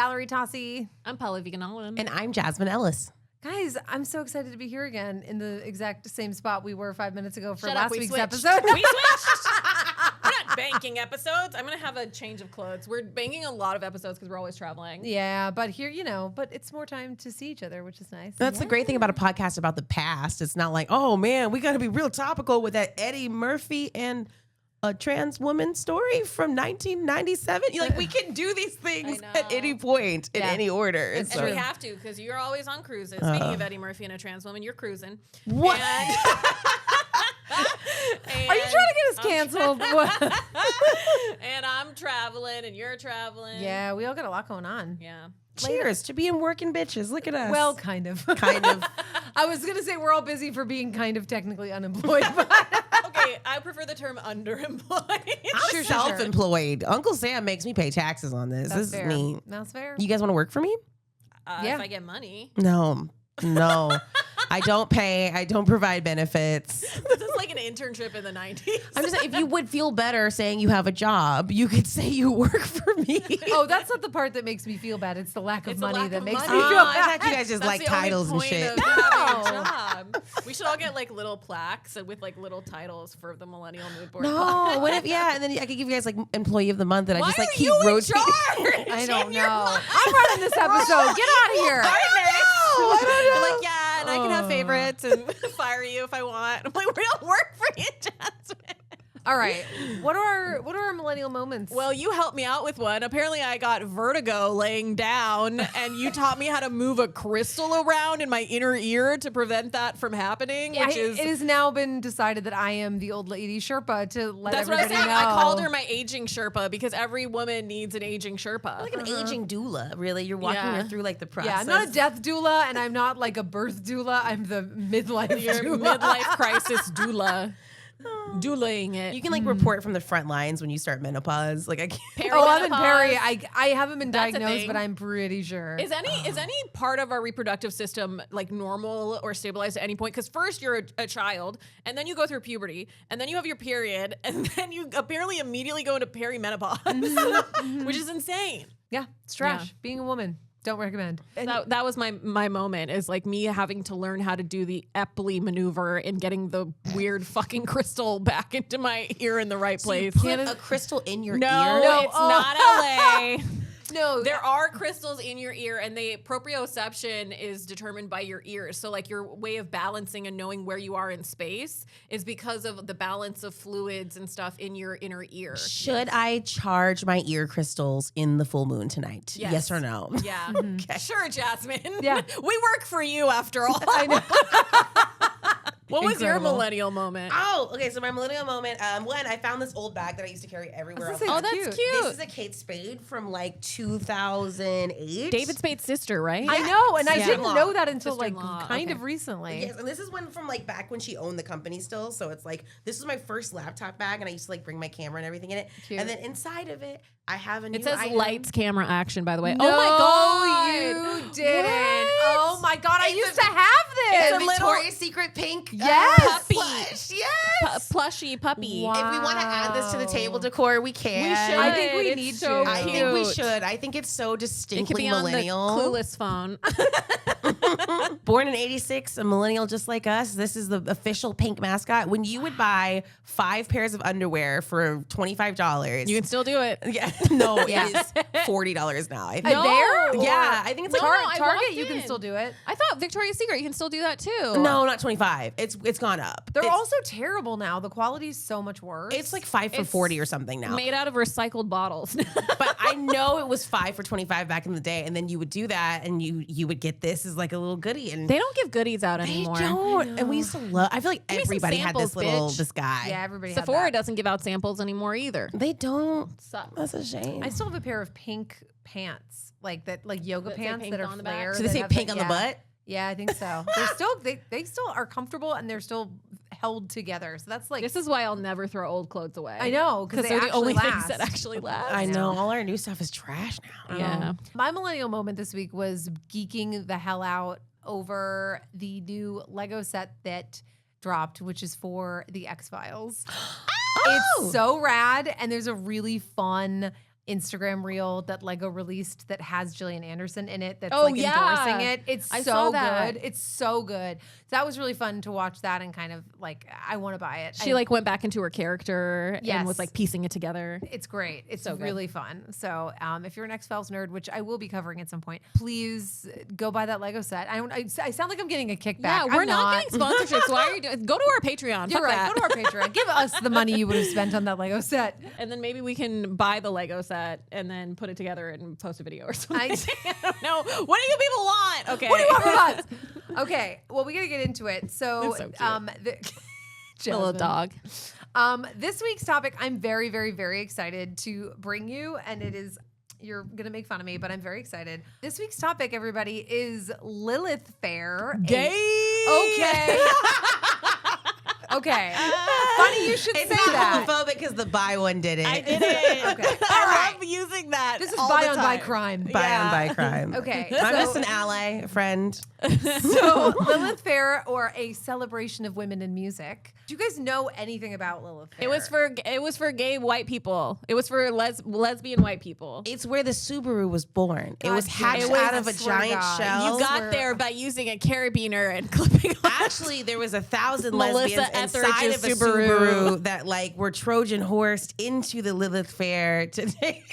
Valerie Tosi. I'm Pallavi Gunalan. And I'm Jasmine Ellis. Guys, I'm so excited to be here again in the exact same spot we were 5 minutes ago for Shut last up, we week's switched. episode. We switched. We're not banking episodes. I'm going to have a change of clothes. We're banking a lot of episodes because we're always traveling. Yeah, but here, but it's more time to see each other, which is nice. That's the great thing about a podcast about the past. It's not like, oh man, we got to be real topical with that Eddie Murphy and a trans woman story from 1997. Like, we can do these things at any point in any order. And we have to because you're always on cruises. Speaking of Eddie Murphy and a trans woman, you're cruising. What? Are you trying to get us canceled? And I'm traveling and you're traveling. Yeah, we all got a lot going on. Yeah. Cheers to being working bitches. Look at us. Well, kind of. Kind of. I was going to say we're all busy for being kind of technically unemployed. But Okay, I prefer the term underemployed. I'm self-employed. Uncle Sam makes me pay taxes on this. That's This fair. is me. That's fair. You guys want to work for me? Yeah. If I get money. No. I don't pay. I don't provide benefits. This is like an internship in the 90s. I'm just saying, if you would feel better saying you have a job, you could say you work for me. Oh, that's not the part that makes me feel bad. It's the lack of It's the money lack that of makes money. me feel I bad. thought you guys just That's like the only titles and point shit. of having a No. job. We should all get like little plaques with like little titles for the Millennial Moodboard. No, what if, and then I could give you guys like employee of the month that I Why just like are keep you in rotating. charge? I don't In your know. mind. I'm running this episode. Get out of here. I don't know. Like, yeah, and I can have favorites and fire you if I want. I'm like, we don't work for you, Jasmine. All right. What are our millennial moments? Well, you helped me out with one. Apparently, I got vertigo laying down, and you taught me how to move a crystal around in my inner ear to prevent that from happening. Yeah, Which is it has now been decided that I am the old lady Sherpa to let that's what I everybody said. know. I called her my aging Sherpa because every woman needs an aging Sherpa. Like an aging doula, really. You're walking her through like the process. Yeah, I'm not a death doula, and I'm not like a birth doula. I'm the midlife Your doula. midlife crisis doula. Doulaing it. You can like report from the front lines when you start menopause. Like I can't. Oh, I'm in Perimenopause. Perry. I haven't been That's a diagnosed, thing. but I'm pretty sure. Is any part of our reproductive system like normal or stabilized at any point? Because first you're a child, and then you go through puberty, and then you have your period, and then you apparently immediately go into perimenopause, which is insane. Yeah, it's trash. Yeah. Being a woman, don't recommend. And That was my moment, is like me having to learn how to do the Epley maneuver and getting the weird fucking crystal back into my ear in the right place. Put a crystal in your No, ear. it's not LA. no, There are crystals in your ear, and the proprioception is determined by your ears. So, like, your way of balancing and knowing where you are in space is because of the balance of fluids and stuff in your inner ear. Should I charge my ear crystals in the full moon tonight? Yes. Yes or no? Yeah. Sure, Jasmine. Yeah. We work for you after all. I know. What was your Incredible. millennial moment? Oh, okay. So my millennial moment. One, I found this old bag that I used to carry everywhere. I was else. gonna say, Oh, that's cute. cute. This is a Kate Spade from like 2008. David Spade's sister, right? I know, and I Yeah. didn't know that until like Sister-in-law, kind okay. of recently. Yes, and this is one from like back when she owned the company still. So it's like this was my first laptop bag, and I used to like bring my camera and everything in it. Cute. And then inside of it, I have a new It says item. lights, camera, action, by the way. No, oh my God. you didn't. What? Oh my God, I It's used a- to have this. It's a Victoria's Secret pink Yes. Puppy. plush. Yes. Plushy puppy. Wow. If we want to add this to the table decor, we can. We should. I think we It's need so to. I think we cute. should. I think it's so It could distinctly be on millennial. the Clueless phone. Born in '86, a millennial just like us. This is the official pink mascot. When you would buy 5 pairs of underwear for $25, You can still do it. yeah, no, it is $40 now. I think. No. There? Yeah, I think it's like No, Tar- I Target, walked you can in. still do it. I thought Victoria's Secret, you can still do that too. no, not 25. It's gone up. They're it's, also terrible now. The quality's so much worse. it's like 5 for It's 40 or something now. Made out of recycled bottles. But I know it was 5 for 25 back in the day, and then you would do that, and you would get this as like a little goodie, and They don't give goodies out they anymore. don't. And we used to love. I feel like me some everybody had this samples, bitch. this guy. yeah, everybody had Sephora that. doesn't give out samples anymore either. They don't. Sucks. That's a shame. I still have a pair of pink pants, like that, like yoga That say pants pink that are on the back? flare. So they that say have pink on the yeah. butt. Yeah, I think so. They're still they still are comfortable and they're still held together. So that's like This is why I'll never throw old clothes away. I know because Because they they're the only actually things that last. actually last. I know. All our new stuff is trash now. Yeah. My millennial moment this week was geeking the hell out over the new Lego set that dropped, which is for the X-Files. Oh! It's so rad, and there's a really fun Instagram reel that Lego released that has Gillian Anderson in it that's Oh, yeah. endorsing it. It's I saw so that. good. It's so good. So that was really fun to watch that and kind of like, I want to buy it. She like went back into her character and Yes. was like piecing it together. It's great. It's So good. really fun. So if you're an X-Files nerd, which I will be covering at some point, please go buy that Lego set. I sound like I'm getting a kickback. Yeah, we're I'm not getting sponsorships. Why are you doing? Go to our Patreon. You're Fuck right. that. Go to our Patreon. Give us the money you would have spent on that Lego set. And then maybe we can buy the Lego set and then put it together and post a video or something. I don't know. What do you people want? Okay. What do you want from us? Okay. Well, we got to get into it. So, That's so cute. Jasmine. little dog. This week's topic, I'm very, very, very excited to bring you, and it is. You're going to make fun of me, but I'm very excited. This week's topic, everybody, is Lilith Fair. Okay. Okay. Funny you should It's say not that. homophobic because the bi one did it. I did it. Okay. I love using that. This is all bi the on bi time. crime. Bi on bi crime. Okay. I'm so- just an ally, a friend. So Lilith Fair, or a celebration of women in music. Do you guys know anything about Lilith Fair? It was for gay white people. It was for lesbian white people. It's where the Subaru was born. It God was damn hatched it. out I of a swear to giant God. shell. You got were- there by using a carabiner and clipping. Actually, there was 1,000 Melissa lesbians inside Etheridge's of a Subaru. Subaru that like were Trojan horsed into the Lilith Fair today.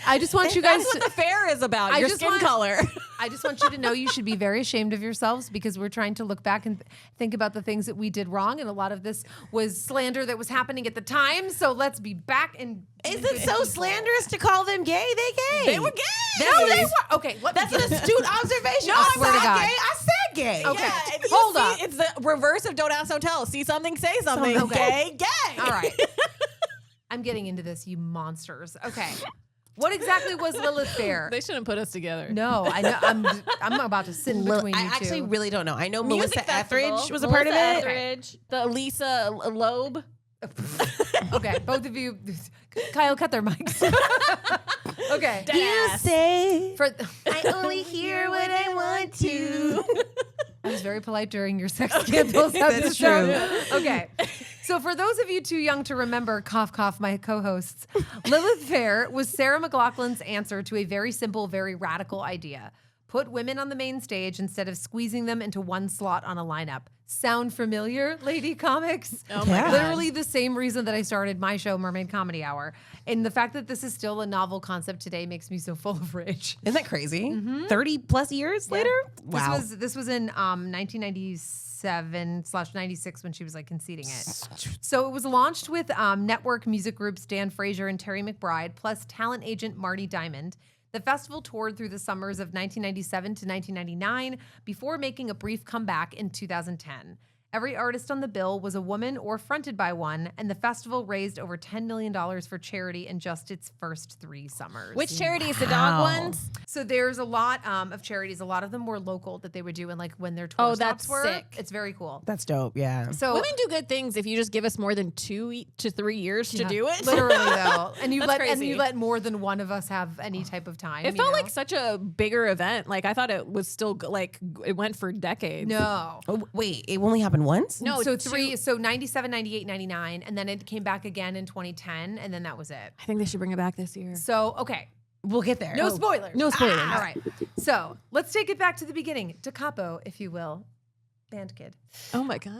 I just want you guys That's what the fair is about. I Your just skin want- color. I just want you to know you should be very ashamed of yourselves because we're trying to look back and think about the things that we did wrong. And a lot of this was slander that was happening at the time. So let's be back and. Is it so slanderous to call them gay? They gay. They were gay. No, they were. Okay, That's an astute observation. No, I I swear to said God. gay. I said gay. Okay. Yeah, if you Hold see- up. It's the reverse of don't ask, don't tell. See something, say something. Okay. Gay. All right. I'm getting into this, you monsters. Okay. What exactly was Lilith Fair? They shouldn't put us together. No, I know. I'm about to sit in between I you actually two. really don't know. I know Music Melissa festival. Etheridge was a part of Melissa it. Etheridge, the Lisa Loeb. Okay, both of you. Kyle, cut their mics. Okay. You say For I only hear what I want to. I was very polite during your sex scandals That's episode. Okay. So for those of you too young to remember, cough, cough, my co-hosts, Lilith Fair was Sarah McLachlan's answer to a very simple, very radical idea. Put women on the main stage instead of squeezing them into one slot on a lineup. Sound familiar, Lady Comics? Oh my Yeah. God. Literally the same reason that I started my show, Mermaid Comedy Hour. And the fact that this is still a novel concept today makes me so full of rage. Isn't that crazy? 30 plus years later? Wow. This was in 1997/96 when she was like conceding it. So it was launched with network music groups Dan Fraser and Terry McBride, plus talent agent Marty Diamond. The festival toured through the summers of 1997 to 1999 before making a brief comeback in 2010. Every artist on the bill was a woman or fronted by one, and the festival raised over $10 million for charity in just its first 3 summers. Which charities? The Wow. dog ones? So there's a lot of charities. A lot of them were local that they would do, and like when their tour Oh, stops that's were. sick. It's very cool. That's dope. Yeah. So Women do good things if you just give us more than 2 to 3 years to yeah, do it. literally though, and you That's let crazy. you let more than one of us have any type of time. It you felt know? like such a bigger event. Like I thought it was still like it went for decades. no. Oh, wait, it only happened once? No, So 97, 98, 99, and then it came back again in 2010, and then that was it. I think they should bring it back this year. So okay, We'll get there. no Oh. spoilers. No spoilers. All right. So let's take it back to the beginning. Da Capo, if you will. Band kid. Oh my God.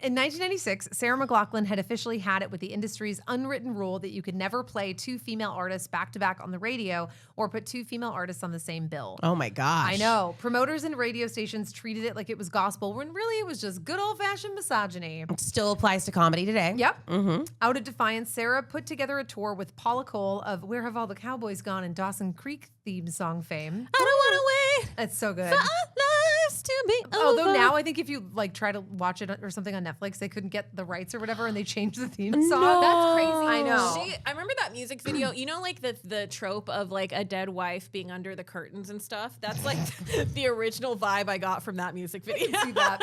In 1996, Sarah McLachlan had officially had it with the industry's unwritten rule that you could never play 2 female artists back to back on the radio or put 2 female artists on the same bill. Oh my gosh. I know. Promoters and radio stations treated it like it was gospel when really it was just good old fashioned misogyny. It still applies to comedy today. Yep. Mm-hmm. Out of defiance, Sarah put together a tour with Paula Cole of Where Have All the Cowboys Gone and Dawson Creek theme song fame. I don't want to wait That's so good. for our lives to be Although over. now I think if you like try to watch it or something on Netflix, they couldn't get the rights or whatever, and they changed the theme song. No. That's crazy. I know. I remember that music video. You know, like the trope of like a dead wife being under the curtains and stuff. That's like the original vibe I got from that music video. See that.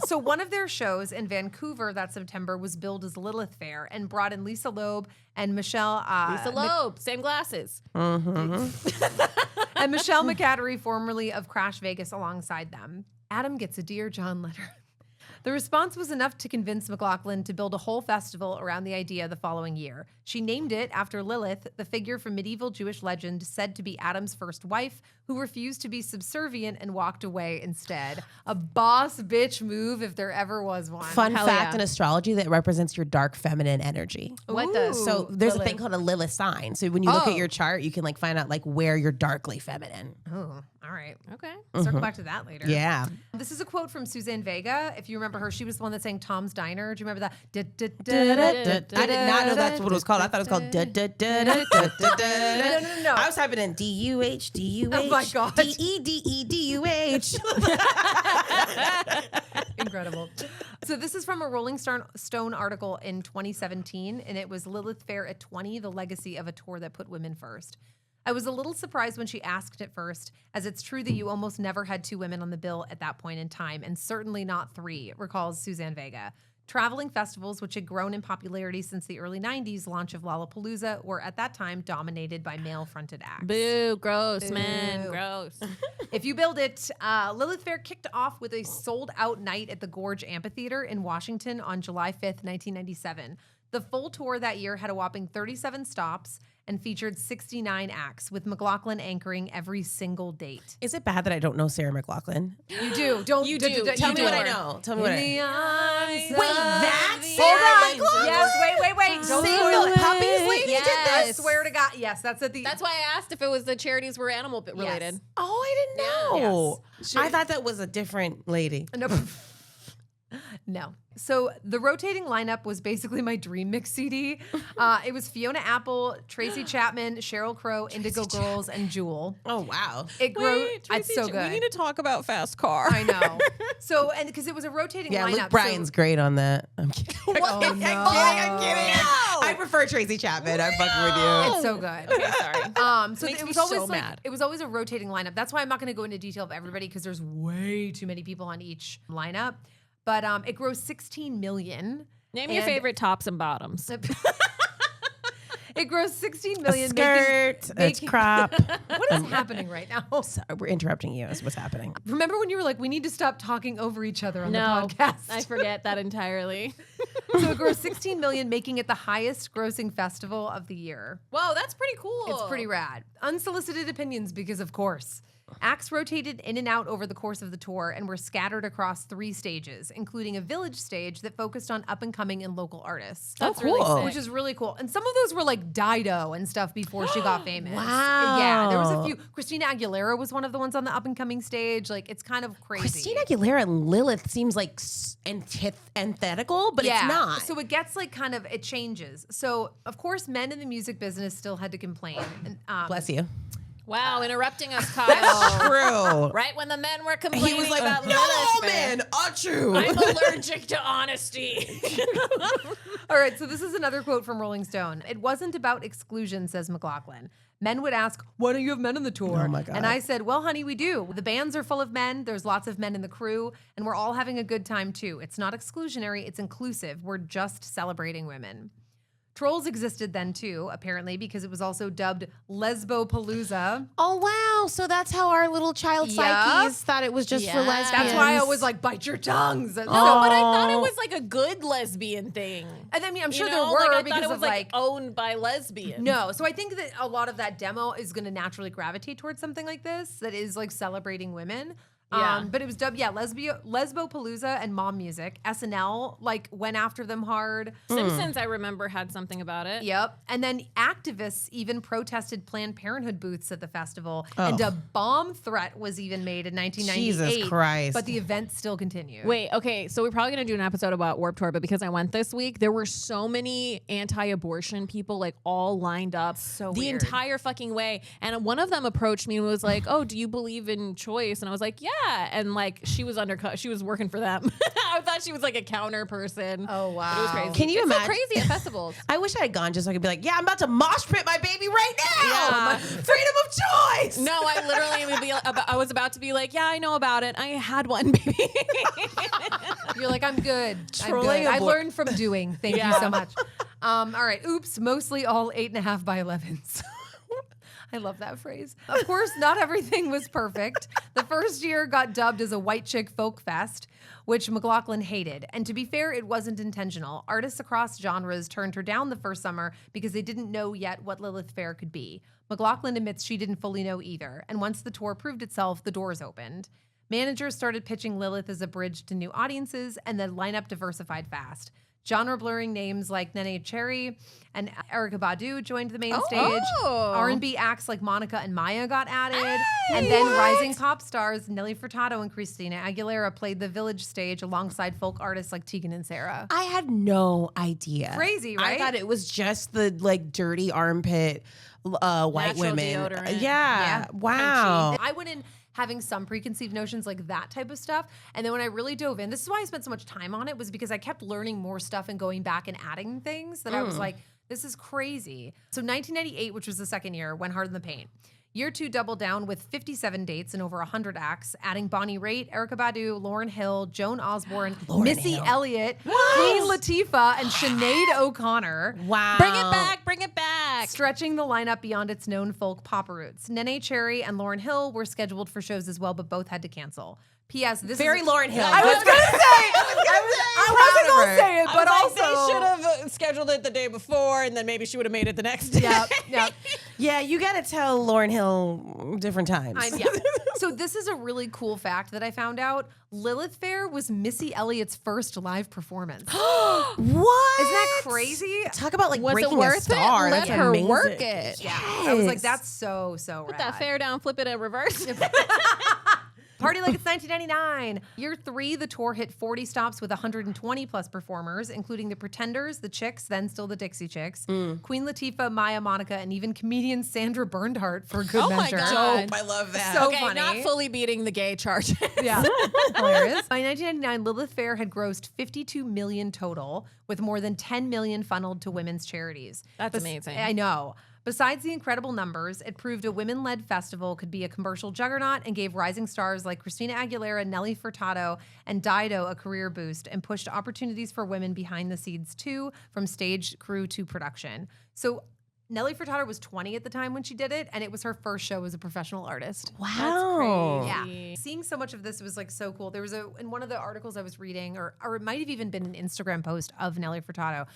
So one of their shows in Vancouver that September was billed as Lilith Fair and brought in Lisa Loeb and Michelle. Lisa Loeb, same glasses. And Michelle McCattery, formerly of Crash Vegas, alongside them. Adam gets a Dear John letter. The response was enough to convince McLaughlin to build a whole festival around the idea the following year. She named it after Lilith, the figure from medieval Jewish legend said to be Adam's first wife, who refused to be subservient and walked away instead. A boss bitch move if there ever was one. Fun Hell fact yeah. in astrology that represents your dark feminine energy. What does? So there's a Lilith? thing called a Lilith sign. So when you look Oh. at your chart, you can like find out like where you're darkly feminine. Oh, all right. Okay. Circle back to that later. Yeah. This is a quote from Suzanne Vega. If you remember her, she was the one that sang Tom's Diner. Do you remember that? I did not know that's what it was called. I thought it was called No. I was typing in D-U-H, D-U-H, Oh my God. D-E-D-E-D-U-H. Incredible. So this is from a Rolling Stone article in 2017, and it was Lilith Fair at 20, the legacy of a tour that put women first. I was a little surprised when she asked at first, as it's true that you almost never had 2 women on the bill at that point in time, and certainly not 3, recalls Suzanne Vega. Traveling festivals, which had grown in popularity since the early 90s launch of Lollapalooza, were at that time dominated by male-fronted acts. Boo, gross, man, gross. If you build it, Lilith Fair kicked off with a sold-out night at the Gorge Amphitheater in Washington on July 5th, 1997. The full tour that year had a whopping 37 stops and featured 69 acts, with McLaughlin anchoring every single date. Is it bad that I don't know Sarah McLaughlin? You do. Don't You do. Tell You me do. what I know. Tell me what I know. Wait, that's Hold Sarah on. McLachlan? Yes, wait. Don't Sing spoil the it. Puppies Lady Yes. did I this? swear to God. Yes, that's at the. That's why I asked if it was the charities were animal related. Oh, I didn't know. Yes. I thought that was a different lady. No. No. So the rotating lineup was basically my dream mix CD. It was Fiona Apple, Tracy Chapman, Sheryl Crow, Indigo Girls, and Jewel. Oh, wow. It grew. It's so good. We need to talk about Fast Car. I know. So, and because it was a rotating Yeah, lineup. Luke Bryan's great on that. I'm kidding. Oh, I'm kidding. no. I'm kidding. I prefer Tracy Chapman. I'm fucking with you. It's so good. Okay, sorry. So Makes it me was always so like mad. it was always a rotating lineup. That's why I'm not going to go into detail of everybody because there's way too many people on each lineup. But it grossed 16 million. Name your favorite tops and bottoms. It grossed 16 A million. skirt, it's making- crop. What is happening right now? Sorry, we're interrupting you. Is what's happening. Remember when you were like, we need to stop talking over each other on No, the podcast? I forget that entirely. So it grossed 16 million, making it the highest grossing festival of the year. Whoa, that's pretty cool. It's pretty rad. Unsolicited opinions, because of course. Acts rotated in and out over the course of the tour and were scattered across 3 stages, including a village stage that focused on up-and-coming and local artists. Oh, cool. Which is really cool. And some of those were like Dido and stuff before she got famous. Wow. Yeah, there was a few. Christina Aguilera was one of the ones on the up-and-coming stage. Like, it's kind of crazy. Christina Aguilera and Lilith seems like antithetical, but it's not. So it gets like kind of, it changes. So, of course, men in the music business still had to complain. And, Bless you. Wow, interrupting us, Kyle. True. Right when the men were complaining He was like, about no, Lilith Fair. man, true. I'm allergic to honesty. All right, so this is another quote from Rolling Stone. It wasn't about exclusion, says McLaughlin. Men would ask, why don't you have men on the tour? Oh, my God. And I said, well, honey, we do. The bands are full of men. There's lots of men in the crew, and we're all having a good time too. It's not exclusionary, it's inclusive. We're just celebrating women. Trolls existed then too, apparently, because it was also dubbed Lesbo-palooza. Oh, wow. So that's how our little child Yep. psyches thought it was just for Yeah. lesbians. That's why I was like, bite your tongues. No, but I thought it was like a good lesbian thing. And I mean, I'm You sure know? there were Like, I because thought it was of like owned by lesbians. no. So I think that a lot of that demo is going to naturally gravitate towards something like this that is like celebrating women. Yeah. But it was dubbed, Lesbo-palooza and Mom Music. SNL like went after them hard. Simpsons, I remember, had something about it. Yep. And then activists even protested Planned Parenthood booths at the festival. Oh. And a bomb threat was even made in 1998. Jesus Christ. But the event still continued. Wait, okay, so we're probably gonna do an episode about Warped Tour, but because I went this week, there were so many anti-abortion people like all lined up So the weird. entire fucking way. And one of them approached me and was like, "Oh, do you believe in choice?" And I was like, "Yeah." And like she was undercut, she was working for them. I thought she was like a counter person. Oh, wow. But it was crazy. Can you it's so imagine- crazy at festivals. I wish I had gone just so I could be like, yeah, I'm about to mosh pit my baby right now. Yeah. Freedom of choice. No, I literally would be. I was about to be like, "Yeah, I know about it. I had one, baby." You're like, I'm good. Trolling I abort- learned from doing. Thank you Yeah. so much. All right. Oops. Mostly all 8.5 by 11s. I love that phrase. Of course, not everything was perfect. The first year got dubbed as a white chick folk fest, which McLaughlin hated. And to be fair, it wasn't intentional. Artists across genres turned her down the first summer because they didn't know yet what Lilith Fair could be. McLaughlin admits she didn't fully know either. And once the tour proved itself, the doors opened. Managers started pitching Lilith as a bridge to new audiences, and the lineup diversified fast. Genre-blurring names like Nene Cherry and Erykah Badu joined the main stage. R&B acts like Monica and Maya got added. And then rising pop stars Nelly Furtado and Christina Aguilera played the village stage alongside folk artists like Tegan and Sarah. I had no idea. Crazy, right? I thought it was just the like dirty armpit white Natural women. deodorant. Yeah. Wow. I went in having some preconceived notions like that type of stuff. And then when I really dove in, this is why I spent so much time on it, was because I kept learning more stuff and going back and adding things that I was like, this is crazy. So 1998, which was the second year, went hard in the paint. Year 2 doubled down with 57 dates and over 100 acts, adding Bonnie Raitt, Erykah Badu, Lauryn Hill, Joan Osborne, Missy Elliott, Queen Latifah, and Sinead O'Connor. Wow. Bring it back. Bring it back. Stretching the lineup beyond its known folk pop roots. Nene Cherry and Lauryn Hill were scheduled for shows as well, but both had to cancel. P.S. This Very is Lauryn Hill. I was gonna say. I wasn't gonna say it, but also they should have scheduled it the day before, and then maybe she would have made it the next day. Yep. Yeah, you got to tell Lauryn Hill different times. So this is a really cool fact that I found out. Lilith Fair was Missy Elliott's first live performance. What? Isn't that crazy? Talk about like Was it breaking worth a star. it? That's Let her amazing. work it. Yeah. I was like, that's so rad. Put that fair down, flip it in reverse. Party like it's 1999. Year 3, the tour hit 40 stops with 120 plus performers, including the Pretenders, the Chicks, then still the Dixie Chicks, Queen Latifah, Maya Monica, and even comedian Sandra Bernhardt for good measure. God. I love that. So Okay, funny. not fully beating the gay charges. Yeah. Hilarious. By 1999, Lilith Fair had grossed 52 million total, with more than 10 million funneled to women's charities. That's amazing. I know. Besides the incredible numbers, it proved a women-led festival could be a commercial juggernaut and gave rising stars like Christina Aguilera, Nelly Furtado, and Dido a career boost, and pushed opportunities for women behind the scenes too, from stage crew to production. So Nelly Furtado was 20 at the time when she did it, and it was her first show as a professional artist. Wow. Yeah. Seeing so much of this was like so cool. There was in one of the articles I was reading, or it might have even been an Instagram post of Nelly Furtado.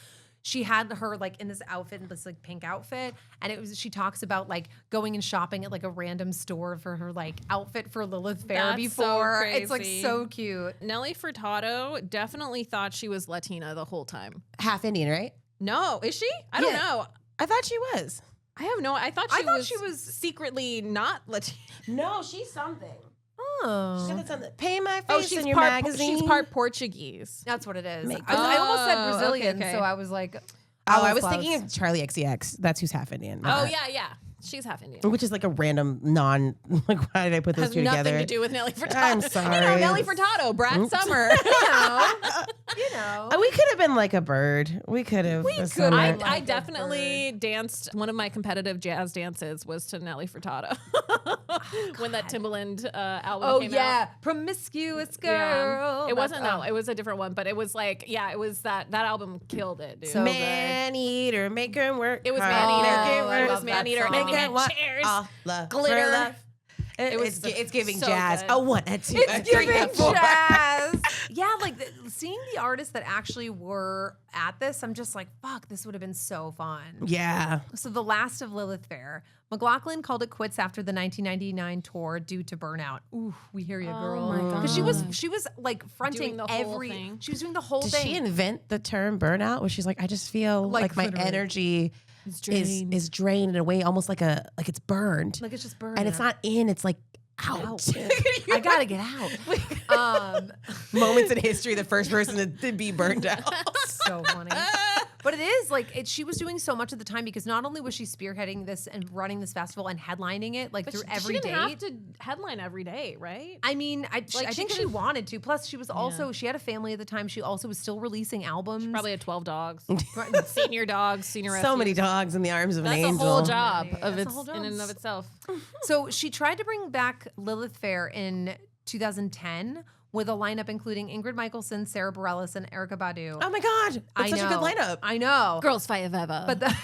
She had her like in this outfit, in this like pink outfit, and she talks about like going and shopping at like a random store for her like outfit for Lilith Fair That's before. so It's like crazy. so cute. Nelly Furtado definitely thought she was Latina the whole time. Half Indian, right? No, is she? I don't Yeah. know. I thought she was. I have no. I thought she was secretly not Latina. No, she's something. Oh, Pay my face Oh, she's in your part. magazine. She's part Portuguese. that's what it is. Make- I almost said Oh, Brazilian, okay. so I was like, I was close. thinking of Charlie XCX. That's who's half Indian. Oh yeah. She's half Indian. Which is like a random like why did I put those Has two nothing together? to do with Nelly Furtado. I'm sorry. You know, Nelly Furtado, Brat Summer. you know. We could have been like a bird. We could have. could. I Like a definitely danced. One of my competitive jazz dances was to Nelly Furtado when that Timbaland album came out. Promiscuous Yeah. girl. It wasn't that. It was a different one, but it was like, yeah, it was that album killed it, dude. So Man Eater, make her work. It was hard. Man Eater. Make her It work. was Man Eater. song. And then we Make had her work. chairs, All love, glitter. for love. was It's giving so jazz. good. A 1, a 2, a It's 3, a giving 4. jazz. Yeah, like seeing the artists that actually were at this, I'm just like, fuck, this would have been so fun. Yeah. So the last of Lilith Fair. McLaughlin called it quits after the 1999 tour due to burnout. Ooh, we hear you, girl. my Because she was like fronting Doing the whole every. thing. She was doing the whole Did thing. she invent the term burnout? Where she's like, I just feel like my literally. energy drained. is drained in a way, almost like it's burned, Like it's just burnout. and it's not in. It's like out. I gotta get out. Moments in history, the first person to be burned out. So funny. But it is like she was doing so much at the time, because not only was she spearheading this and running this festival and headlining it like through every she date. didn't have to headline every day, right? I mean, I Like, she think she could've- wanted to. Plus, she was also she had a family at the time. She also was still releasing albums. Probably had 12 dogs. Senior dogs, senior So rescues. many dogs in the arms of That's an a angel. whole job That's of a its whole job. in and of itself. So she tried to bring back Lilith Fair in 2010 with a lineup including Ingrid Michaelson, Sarah Bareilles, and Erykah Badu. Oh my God, that's such a good lineup. I know. Girls fight forever. But the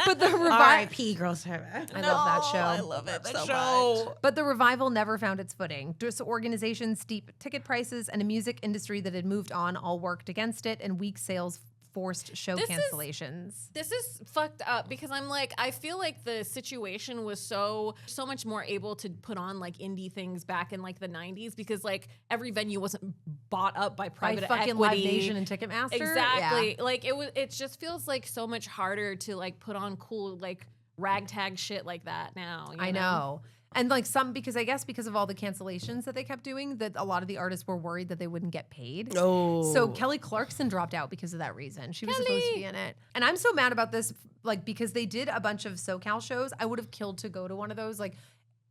But the revival, R.I.P. Girl Service. I love that show. I love it so so much. But the revival never found its footing. Disorganization, steep ticket prices, and a music industry that had moved on all worked against it, and weak sales forced show cancellations. This is fucked up because I'm like, I feel like the situation was so much more able to put on like indie things back in like the 90s because like every venue wasn't bought up by private fucking equity. Live Nation and Ticketmaster. Exactly. Yeah. Like it just feels like so much harder to like put on cool like ragtag shit like that now. I know. And like because I guess because of all the cancellations that they kept doing, that a lot of the artists were worried that they wouldn't get paid. Oh. So Kelly Clarkson dropped out because of that reason. She was supposed to be in it. And I'm so mad about this, like because they did a bunch of SoCal shows. I would have killed to go to one of those. Like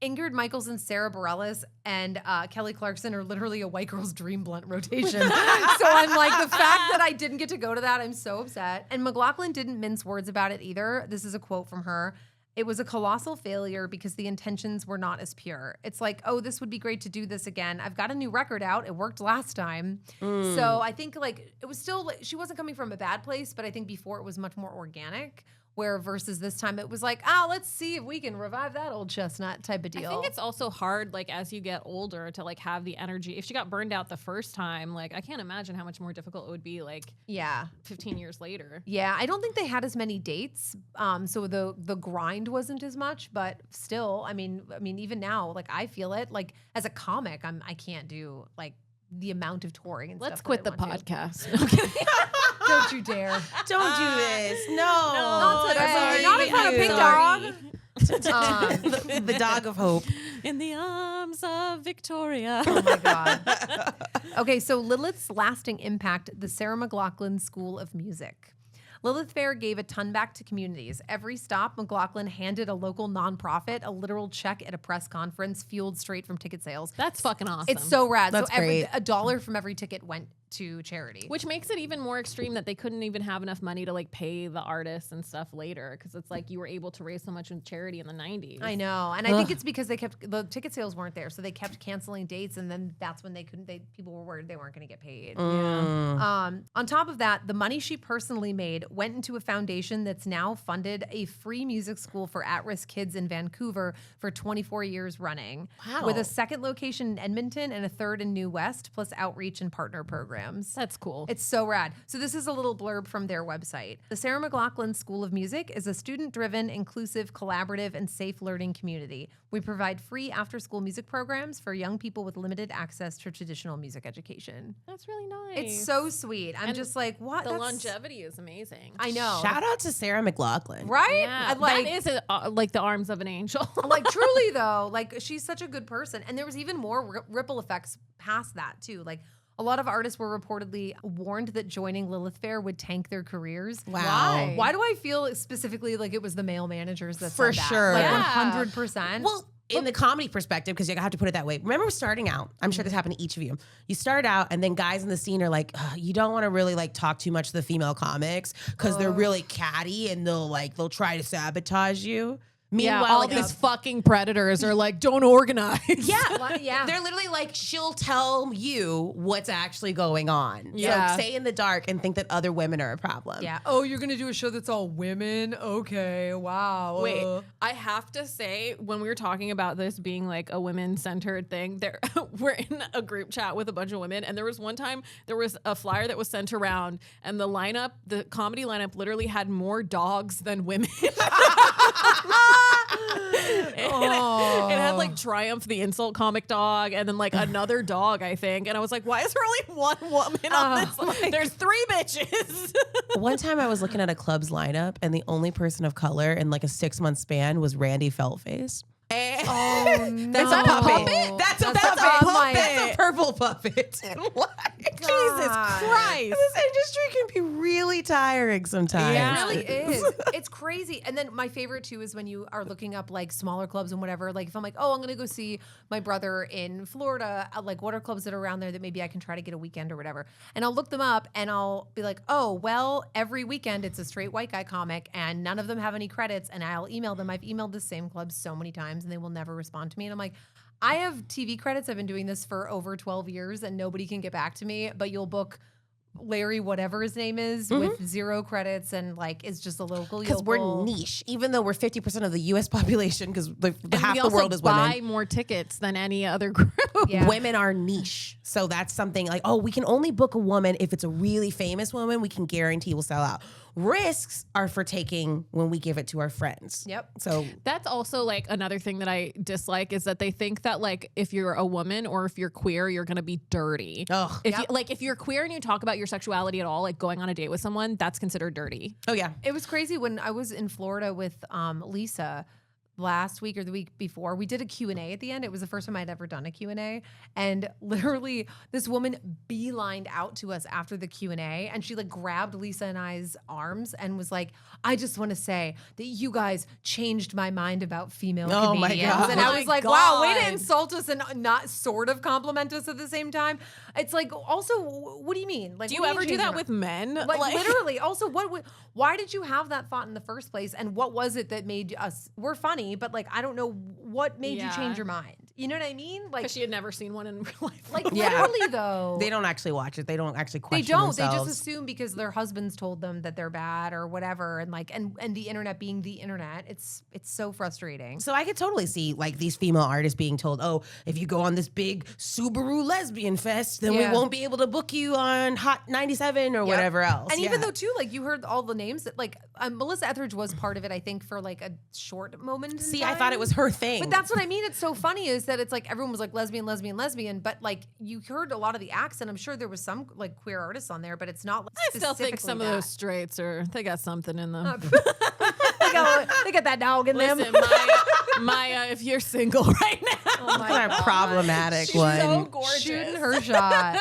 Ingrid Michaels and Sarah Bareilles and Kelly Clarkson are literally a white girl's dream blunt rotation. So I'm like, the fact that I didn't get to go to that, I'm so upset. And McLaughlin didn't mince words about it either. This is a quote from her. It was a colossal failure because the intentions were not as pure. It's like, oh, this would be great to do this again. I've got a new record out. It worked last time. So I think like it was still, she wasn't coming from a bad place, but I think before it was much more organic. Where versus this time it was like, let's see if we can revive that old chestnut type of deal. I think it's also hard, like as you get older, to like have the energy. If she got burned out the first time, like I can't imagine how much more difficult it would be, like 15 years later. Yeah, I don't think they had as many dates, so the grind wasn't as much. But still, I mean, even now, like I feel it. Like as a comic, I can't do like the amount of touring and Let's stuff. quit the that I want to. podcast. Don't you dare! Don't do this. No. Not today. Sorry. Not in front of Pink Dog. The dog of hope. In the arms of Victoria. Oh my God. Okay, so Lilith's lasting impact, the Sarah McLachlan School of Music. Lilith Fair gave a ton back to communities. Every stop, McLaughlin handed a local nonprofit a literal check at a press conference fueled straight from ticket sales. That's fucking awesome. It's so rad. That's so great. $1 from every ticket went to charity. Which makes it even more extreme that they couldn't even have enough money to like pay the artists and stuff later because it's like you were able to raise so much in charity in the 90s. I know. And I think it's because the ticket sales weren't there. So they kept canceling dates and then that's when people were worried they weren't going to get paid. On top of that, the money she personally made went into a foundation that's now funded a free music school for at-risk kids in Vancouver for 24 years running. Wow. With a second location in Edmonton and a third in New West, plus outreach and partner programs. That's cool. It's so rad. So this is a little blurb from their website. The Sarah McLachlan School of Music is a student-driven, inclusive, collaborative, and safe learning community. We provide free after-school music programs for young people with limited access to traditional music education. That's really nice. It's so sweet. I'm And just like, what? The longevity is amazing. I know. Shout out to Sarah McLachlan. Right? Yeah, Like, that is like the arms of an angel. like truly though, like she's such a good person. And there was even more ripple effects past that too. Like a lot of artists were reportedly warned that joining Lilith Fair would tank their careers. Wow. Why do I feel specifically like it was the male managers that For said that? sure. Like Yeah. 100%. Well, in the comedy perspective, because you have to put it that way. Remember starting out, I'm sure this happened to each of you. You start out and then guys in the scene are like, you don't want to really like talk too much to the female comics because they're really catty and they'll try to sabotage you. Meanwhile, all like, these fucking predators are like, don't organize. yeah. They're literally like, she'll tell you what's actually going on. Yeah. So stay in the dark and think that other women are a problem. Yeah. Oh, you're going to do a show that's all women? Okay. Wow. Wait, I have to say, when we were talking about this being like a women-centered thing, we're in a group chat with a bunch of women, and there was one time there was a flyer that was sent around, and the comedy lineup literally had more dogs than women. It had like Triumph, the insult comic dog, and then like another dog, I think. And I was like, why is there only one woman on this? There's 3 bitches. One time I was looking at a club's lineup and the only person of color in like a 6-month span was Randy Feltface. Oh, no. That's a puppet? That's a puppet. I'm That's a purple puppet. Jesus Christ. This industry can be really tiring sometimes. It really is. It's crazy. And then my favorite too is when you are looking up like smaller clubs and whatever. Like if I'm like, oh, I'm going to go see my brother in Florida, like what are clubs that are around there that maybe I can try to get a weekend or whatever. And I'll look them up and I'll be like, oh, well, every weekend it's a straight white guy comic and none of them have any credits. And I'll email them. I've emailed the same club so many times and they will never respond to me. And I'm like, I have TV credits. I've been doing this for over 12 years and nobody can get back to me, but you'll book Larry, whatever his name is, with 0 credits and like is just a local Because we're yokel. niche, even though we're 50% of the U.S. population, because half we the also world is buy women. more tickets than any other group. Yeah. Women are niche. So that's something like, oh, we can only book a woman if it's a really famous woman. We can guarantee will sell out. Risks are for taking when we give it to our friends. Yep. So That's also like another thing that I dislike is that they think that like if you're a woman or if you're queer, you're gonna be dirty. Ugh. If you, like if you're queer and you talk about your sexuality at all, like going on a date with someone, that's considered dirty. oh yeah. It was crazy when I was in Florida with Lisa last week or the week before. We did a Q&A at the end. It was the first time I'd ever done a Q&A. And literally this woman beelined out to us after the Q&A and she like grabbed Lisa and I's arms and was like, I just want to say that you guys changed my mind about female Oh my comedians. God. And Oh I my was like, wow, way to God. insult us and not sort of compliment us at the same time. It's like, also, what do you mean? Like, Do you what ever do change that your with men? like literally. Also, why did you have that thought in the first place? And what was it that made us? We're funny, but like I don't know what made you change your mind. You know what I mean? Like, Because she had never seen one in real life. like Yeah. literally though. They don't actually watch it. They don't actually They question don't. They themselves. just assume because their husbands told them that they're bad or whatever, and like and the internet being the internet, it's so frustrating. So I could totally see like these female artists being told, oh, if you go on this big Subaru lesbian fest, then Yeah. we won't be able to book you on Hot 97 or whatever else. And even Yeah. though too, like you heard all the names that like Melissa Etheridge was part of it, I think for like a short moment. In See, time. I thought it was her thing. But that's what I mean. It's so funny is that it's like everyone was like lesbian, but like you heard a lot of the acts, and I'm sure there was some like queer artists on there, but it's not. Like, I still think some of specifically those straights they got something in them. that. they got that dog in them. Listen, Maya, if you're single right now, Oh my Our God. problematic she's one. so gorgeous. Shooting her shot.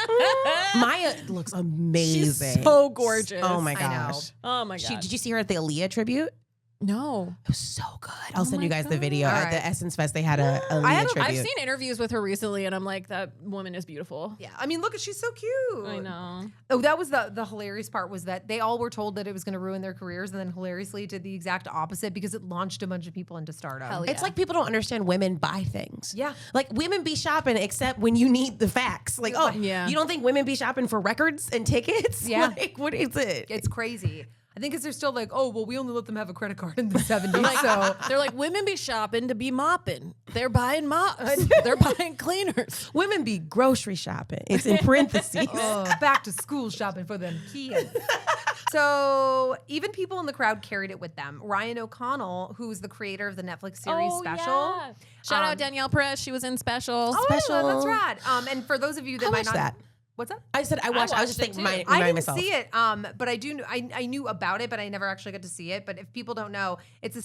Maya looks amazing. She's so gorgeous. Oh my I know. gosh. Oh my god. Did you see her at the Aaliyah tribute? No. It was so good. I'll send my you guys the video. All At the right. Essence Fest, they had a Aaliyah tribute. I've seen interviews with her recently, and I'm like, that woman is beautiful. Yeah, I mean, look, she's so cute. I know. Oh, that was the hilarious part was that they all were told that it was going to ruin their careers, and then hilariously did the exact opposite because it launched a bunch of people into stardom. Hell It's yeah. like people don't understand women buy things. Yeah. Like women be shopping except when you need the facts. Like, oh, Yeah. you don't think women be shopping for records and tickets? Yeah. Like, what is it? It's crazy. I think because they're still like, oh, well, we only let them have a credit card in the 70s, so. They're like, women be shopping to be mopping. They're buying mops. They're buying cleaners. Women be grocery shopping. It's in parentheses. Oh, back to school shopping for them kids. So even people in the crowd carried it with them. Ryan O'Connell, who's the creator of the Netflix series Special. Yeah. Shout out Danielle Perez. She was in Special. Oh, Special. that's rad. And for those of you that I might watched not. that. What's that? I said I watched. I was just watched it thinking, too. I reminding didn't myself. see it, but I do. I knew about it, but I never actually got to see it. But if people don't know, it's a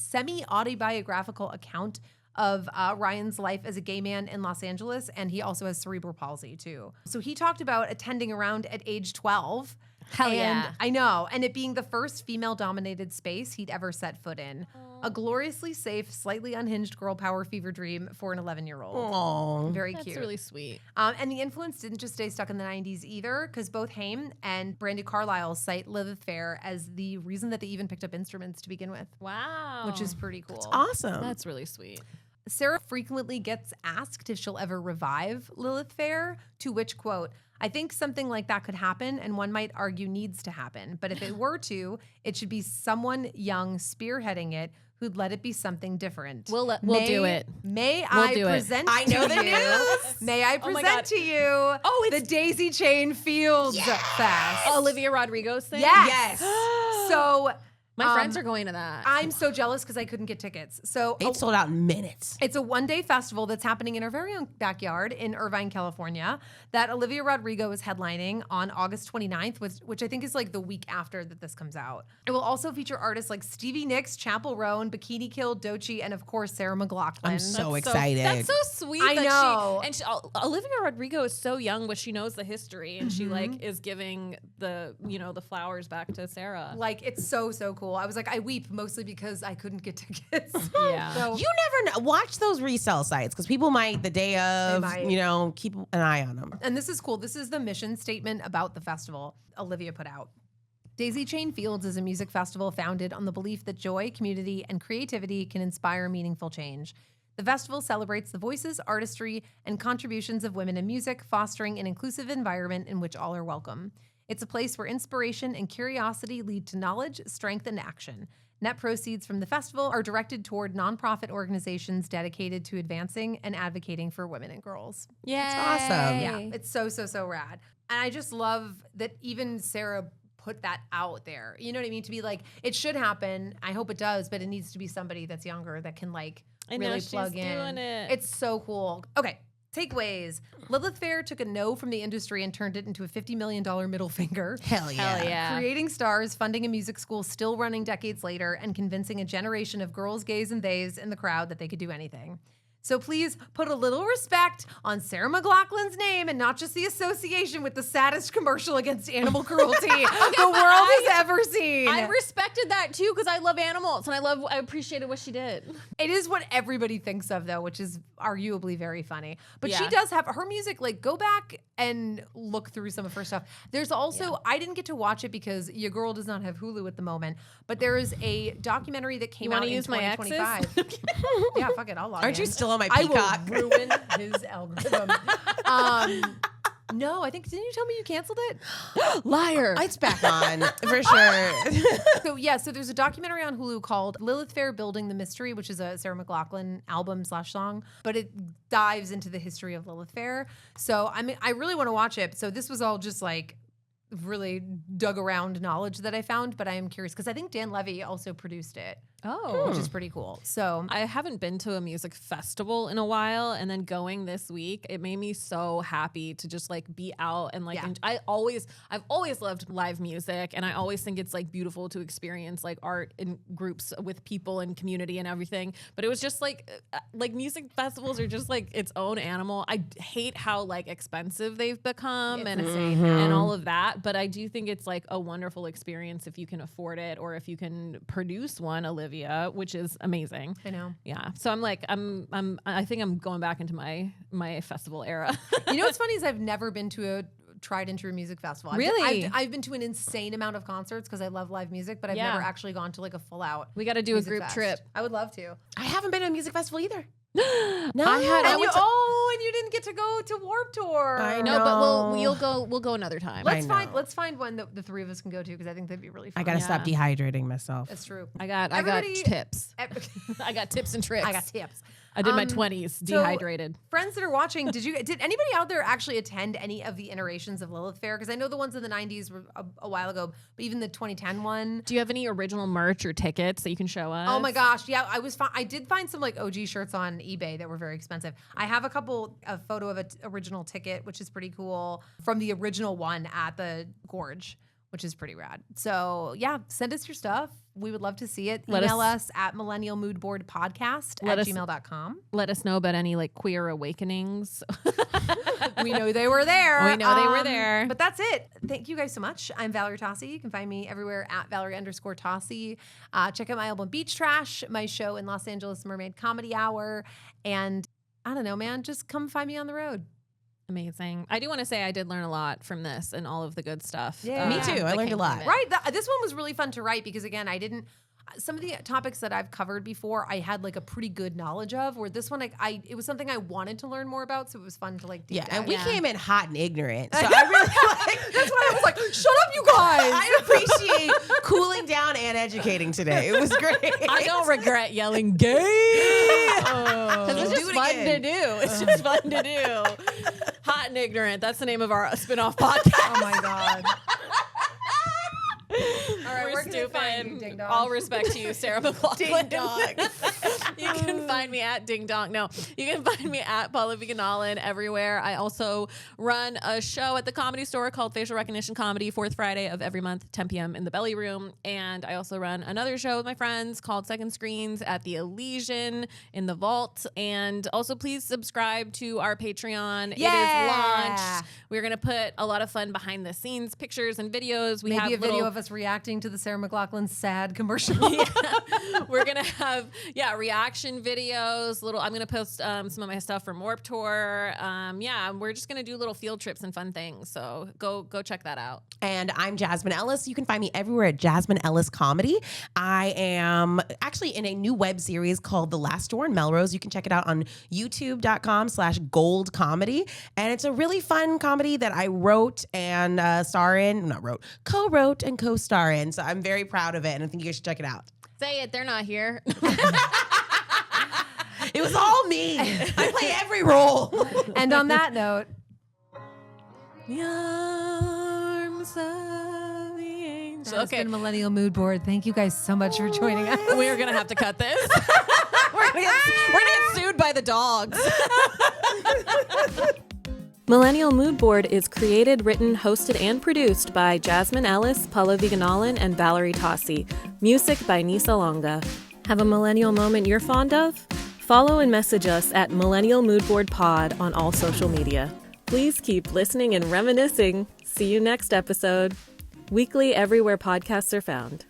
semi-autobiographical account of Ryan's life as a gay man in Los Angeles, and he also has cerebral palsy too. So he talked about attending around at age 12. Hell and yeah. I know. And it being the first female-dominated space he'd ever set foot in. A gloriously safe, slightly unhinged girl power fever dream for an 11-year-old. Oh, Very That's cute. really sweet. And the influence didn't just stay stuck in the 90s either, because both Haim and Brandy Carlisle cite Lilith Fair as the reason that they even picked up instruments to begin with, Wow. which is pretty cool. awesome. That's really sweet. Sarah frequently gets asked if she'll ever revive Lilith Fair, to which, quote, I think something like that could happen, and one might argue needs to happen. But if it were to, it should be someone young spearheading it who'd let it be something different. We'll do it. May We'll I do it. present I know to the you? news. May I Oh my present God. to you the Daisy Chain Fields Fest? Olivia Rodrigo's thing? Yes. Yes. So My friends are going to that. I'm so jealous because I couldn't get tickets. So It sold out in minutes. it's a one-day festival that's happening in our very own backyard in Irvine, California, that Olivia Rodrigo is headlining on August 29th, which I think is like the week after that this comes out. It will also feature artists like Stevie Nicks, Chapel Roan, Bikini Kill, Doechii, and of course Sarah McLachlan. I'm so That's excited. That's so sweet. I that know. Olivia Rodrigo is so young, but she knows the history, and she like is giving the the flowers back to Sarah. Like, it's so cool. I was like, I weep mostly because I couldn't get tickets. Yeah. So, You never know. Watch those resale sites because people might the day of, might. keep an eye on them. and this is cool. This is the mission statement about the festival Olivia put out. Daisy Chain Fields is a music festival founded on the belief that joy, community, and creativity can inspire meaningful change. The festival celebrates the voices, artistry, and contributions of women in music, fostering an inclusive environment in which all are welcome. It's a place where inspiration and curiosity lead to knowledge, strength, and action. Net proceeds from the festival are directed toward nonprofit organizations dedicated to advancing and advocating for women and girls. Yeah. That's awesome. Yeah, it's so rad. And I just love that even Sarah put that out there. You know what I mean? To be like, it should happen. I hope it does, but it needs to be somebody that's younger that can like really plug in. Doing it. It's so cool. Okay. Takeaways. Lilith Fair took a no from the industry and turned it into a $50 million middle finger. Hell yeah. Hell yeah. Creating stars, funding a music school still running decades later, and convincing a generation of girls, gays, and theys in the crowd that they could do anything. So please put a little respect on Sarah McLachlan's name and not just the association with the saddest commercial against animal cruelty the world has ever seen. I respected that too because I love animals and I appreciated what she did. It is what everybody thinks of though, which is arguably very funny. But she Yeah. does have her music, like go back and look through some of her stuff. There's also, I didn't get to watch it because your girl does not have Hulu at the moment, but there is a documentary that came out in use my 2025. Yeah, fuck it, I'll log Aren't in. you still on my I Peacock? will ruin his algorithm. No, I think, didn't you tell me you canceled it? Liar. It's back on for sure. So there's a documentary on Hulu called Lilith Fair Building the Mystery, which is a Sarah McLachlan album/song, but it dives into the history of Lilith Fair. So I mean, I really want to watch it. So this was all just like really dug around knowledge that I found, but I am curious because I think Dan Levy also produced it, which is pretty cool. So I haven't been to a music festival in a while, and then going this week, it made me so happy to just like be out and like. I've always loved live music, and I always think it's like beautiful to experience like art in groups with people and community and everything. But it was just like music festivals are just like its own animal. I hate how like expensive they've become and all of that. But I do think it's like a wonderful experience if you can afford it or if you can produce one, Olivia, which is amazing. I know. Yeah. So I'm like, I think I'm going back into my festival era. You know what's funny is I've never been to a tried and true music festival. Really? I've been to an insane amount of concerts because I love live music, but I've never actually gone to like a full out. We got to do a group trip. I would love to. I haven't been to a music festival either. No, and you didn't get to go to Warped Tour. I no, know. but we'll go another time. Let's find one that the three of us can go to because I think that'd be really fun. I gotta stop dehydrating myself. That's true. I got tips. I got tips and tricks. I got tips. I did my 20s dehydrated. Friends that are watching, did anybody out there actually attend any of the iterations of Lilith Fair? Because I know the ones in the 90s were a while ago, but even the 2010 one. Do you have any original merch or tickets that you can show us? Oh my gosh, yeah, I did find some like OG shirts on eBay that were very expensive. I have a photo of an original ticket, which is pretty cool, from the original one at the Gorge, which is pretty rad. So yeah, send us your stuff. We would love to see it. Email us at millennialmoodboardpodcast@gmail.com. Let us know about any like queer awakenings. We know they were there. We know they were there. But that's it. Thank you guys so much. I'm Valerie Tosi. You can find me everywhere at Valerie_Tosi. Check out my album Beach Trash, my show in Los Angeles, Mermaid Comedy Hour. And I don't know, man, just come find me on the road. Amazing. I do want to say I did learn a lot from this and all of the good stuff. Yeah. Me too. I learned a lot. Right. This one was really fun to write because, again, some of the topics that I've covered before, I had like a pretty good knowledge of, where this one, it was something I wanted to learn more about. So it was fun to like deep dive. And we came in hot and ignorant. So I really that's why I was like, shut up, you guys. I appreciate cooling down and educating today. It was great. I don't regret yelling gay. Because it's just fun to do. It's just fun to do. Hot and ignorant. That's the name of our spinoff podcast. Oh my God. All right, We're stupid. All respect to you, Sarah McLachlan. Ding dong. You can find me at Ding Dong. No, you can find me at Pallavi Gunalan everywhere. I also run a show at the Comedy Store called Facial Recognition Comedy, 4th Friday of every month, 10 p.m. in the Belly Room. And I also run another show with my friends called Second Screens at the Elysian in the Vault. And also please subscribe to our Patreon. Yeah. It is launched. We're going to put a lot of fun behind the scenes pictures and videos. We Maybe have a video of us reacting to the Sarah McLachlan sad commercial. We're gonna have reaction videos. I'm gonna post some of my stuff from Warped Tour. We're just gonna do little field trips and fun things. So go check that out. And I'm Jasmine Ellis. You can find me everywhere at Jasmine Ellis Comedy. I am actually in a new web series called The Last Door in Melrose. You can check it out on youtube.com/gold comedy. And it's a really fun comedy that I co-wrote and co-star in. So I'm very proud of it. And I think you guys should check it out. Say it. They're not here. It was all me. I play every role. And on that note, the arms of the angels. that's been Millennial Moodboard. Thank you guys so much for joining us. We're gonna have to cut this. We're gonna get sued by the dogs. Millennial Moodboard is created, written, hosted, and produced by Jasmine Ellis, Pallavi Gunalan, and Valerie Tosi. Music by Nisa Longa. Have a millennial moment you're fond of? Follow and message us at Millennial Moodboard Pod on all social media. Please keep listening and reminiscing. See you next episode. Weekly everywhere podcasts are found.